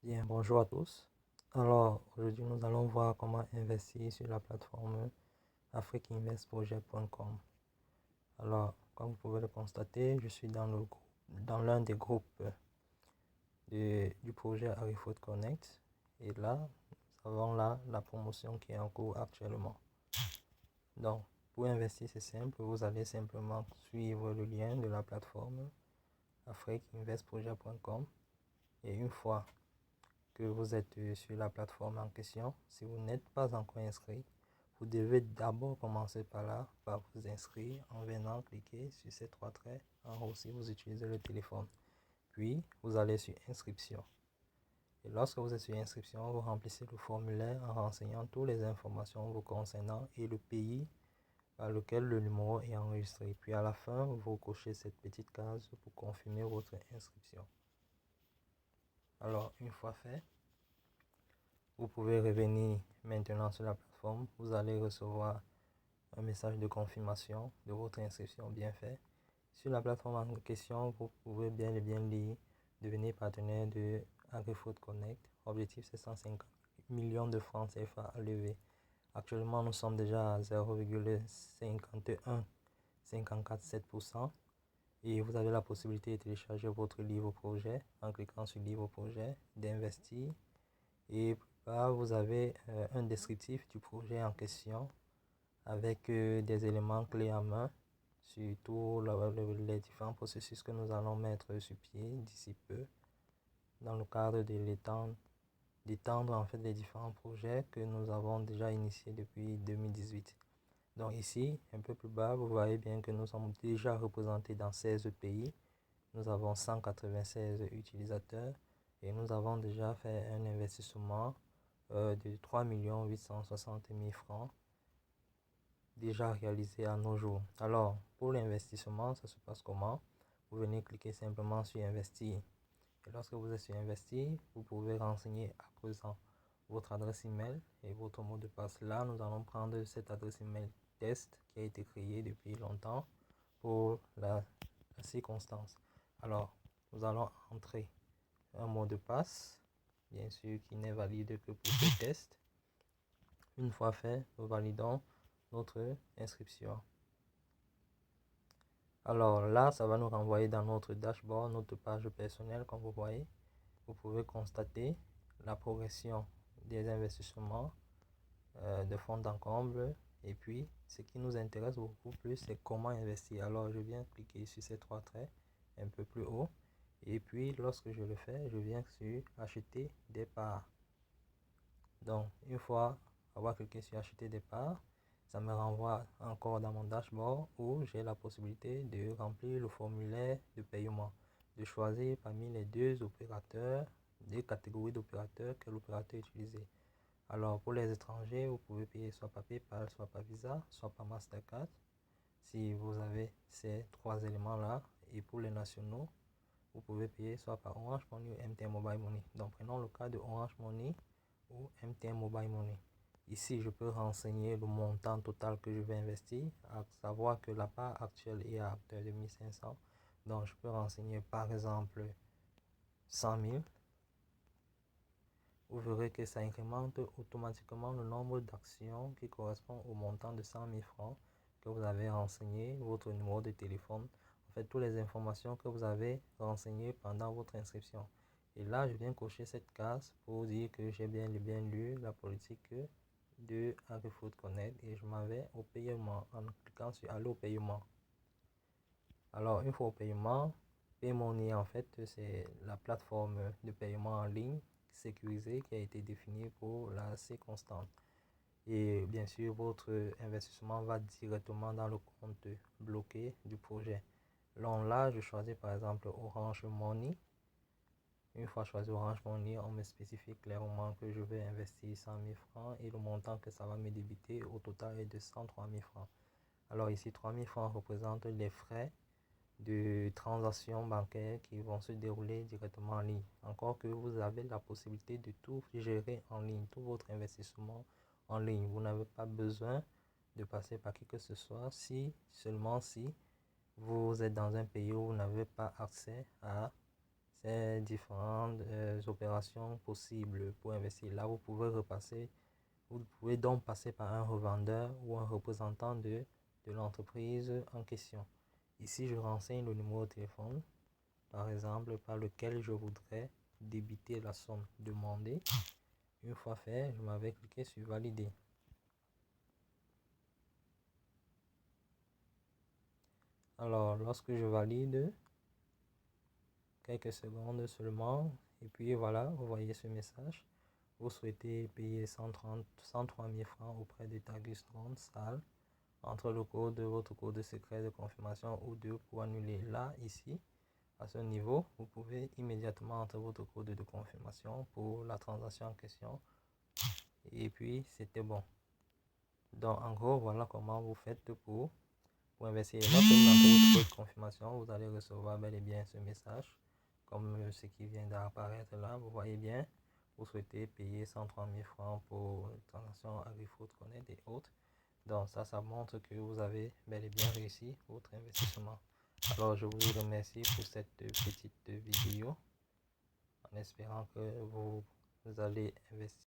Bien, bonjour à tous. Alors, aujourd'hui, nous allons voir comment investir sur la plateforme afriqueinvestprojet.com. Alors, comme vous pouvez le constater, je suis dans l'un des groupes du projet AgriFood Connect. Et là, nous avons là la promotion qui est en cours actuellement. Donc, pour investir, c'est simple. Vous allez simplement suivre le lien de la plateforme afriqueinvestprojet.com. Et une fois que vous êtes sur la plateforme en question, si vous n'êtes pas encore inscrit, vous devez d'abord commencer par là, par vous inscrire en venant cliquer sur ces trois traits en haut si vous utilisez le téléphone. Puis, vous allez sur inscription. Et lorsque vous êtes sur inscription, vous remplissez le formulaire en renseignant toutes les informations vous concernant et le pays par lequel le numéro est enregistré. Puis à la fin, vous cochez cette petite case pour confirmer votre inscription. Alors, une fois fait, vous pouvez revenir maintenant sur la plateforme. Vous allez recevoir un message de confirmation de votre inscription bien fait. Sur la plateforme en question, vous pouvez bien et bien lire devenir partenaire de AgriFood Connect. Objectif, c'est 150 millions de francs CFA à lever. Actuellement, nous sommes déjà à 0,5154,7% et vous avez la possibilité de télécharger votre livre projet en cliquant sur livre projet, d'investir et vous avez un descriptif du projet en question avec des éléments clés en main sur tous les différents processus que nous allons mettre sur pied d'ici peu dans le cadre de d'étendre en fait les différents projets que nous avons déjà initiés depuis 2018. Donc ici, un peu plus bas, vous voyez bien que nous sommes déjà représentés dans 16 pays. Nous avons 196 utilisateurs et nous avons déjà fait un investissement de 3 860 000 francs déjà réalisé à nos jours. Alors, pour l'investissement, ça se passe comment? Vous venez cliquer simplement sur investir. Et lorsque vous êtes sur investir, vous pouvez renseigner à présent votre adresse email et votre mot de passe. Là, nous allons prendre cette adresse email test qui a été créée depuis longtemps pour la circonstance. Alors, nous allons entrer un mot de passe, bien sûr qui n'est valide que pour ce test. Une fois fait, nous validons notre inscription. Alors là, ça va nous renvoyer dans notre dashboard, notre page personnelle, comme vous voyez. Vous pouvez constater la progression des investissements de fonds en comble. Et puis, ce qui nous intéresse beaucoup plus, c'est comment investir. Alors, je viens cliquer sur ces trois traits un peu plus haut. Et puis, lorsque je le fais, je viens sur acheter des parts. Donc, une fois avoir cliqué sur acheter des parts, ça me renvoie encore dans mon dashboard où j'ai la possibilité de remplir le formulaire de paiement, de choisir parmi les deux opérateurs, des catégories d'opérateurs que l'opérateur utilisé. Alors pour les étrangers, vous pouvez payer soit par PayPal, soit par Visa, soit par Mastercard, si vous avez ces trois éléments-là. Et pour les nationaux, vous pouvez payer soit par Orange Money ou MTN Mobile Money. Donc prenons le cas de Orange Money ou MTN Mobile Money. Ici, je peux renseigner le montant total que je vais investir, à savoir que la part actuelle est à 2500. Donc, je peux renseigner par exemple 100 000. Vous verrez que ça incrémente automatiquement le nombre d'actions qui correspond au montant de 100 000 francs que vous avez renseigné, votre numéro de téléphone, en fait, toutes les informations que vous avez renseignées pendant votre inscription. Et là, je viens cocher cette case pour dire que j'ai bien lu la politique de AgriFood Connect et je m'en vais au paiement en cliquant sur aller au paiement. Alors, une fois au paiement, PayMoney en fait, c'est la plateforme de paiement en ligne sécurisée qui a été définie pour la circonstance. Et bien sûr, votre investissement va directement dans le compte bloqué du projet. Donc là, je choisis par exemple Orange Money. Une fois choisi Orange Money, on me spécifie clairement que je vais investir 100 000 francs et le montant que ça va me débiter au total est de 103 000 francs. Alors ici, 3 000 francs représentent les frais de transactions bancaires qui vont se dérouler directement en ligne. Encore que vous avez la possibilité de tout gérer en ligne, tout votre investissement en ligne. Vous n'avez pas besoin de passer par qui que ce soit, seulement si vous êtes dans un pays où vous n'avez pas accès à ces différentes opérations possibles pour investir. Là, vous pouvez donc passer par un revendeur ou un représentant de l'entreprise en question. Ici, je renseigne le numéro de téléphone, par exemple, par lequel je voudrais débiter la somme demandée. Une fois fait, je m'avais cliqué sur valider. Alors, lorsque je valide, quelques secondes seulement, et puis voilà, vous voyez ce message. Vous souhaitez payer 103 000 francs auprès de Tagus Ronde Salle. Entre le code de votre code secret de confirmation ou 2 pour annuler. Là, ici, à ce niveau, vous pouvez immédiatement entrer votre code de confirmation pour la transaction en question. Et puis, c'était bon. Donc, en gros, voilà comment vous faites pour investir. Lorsque vous entrez votre code de confirmation, vous allez recevoir bel et bien ce message, comme ce qui vient d'apparaître là. Vous voyez bien, vous souhaitez payer 103 000 francs pour une transaction AgriFood Connect et autres. Donc ça montre que vous avez bel et bien réussi votre investissement. Alors je vous remercie pour cette petite vidéo en espérant que vous allez investir.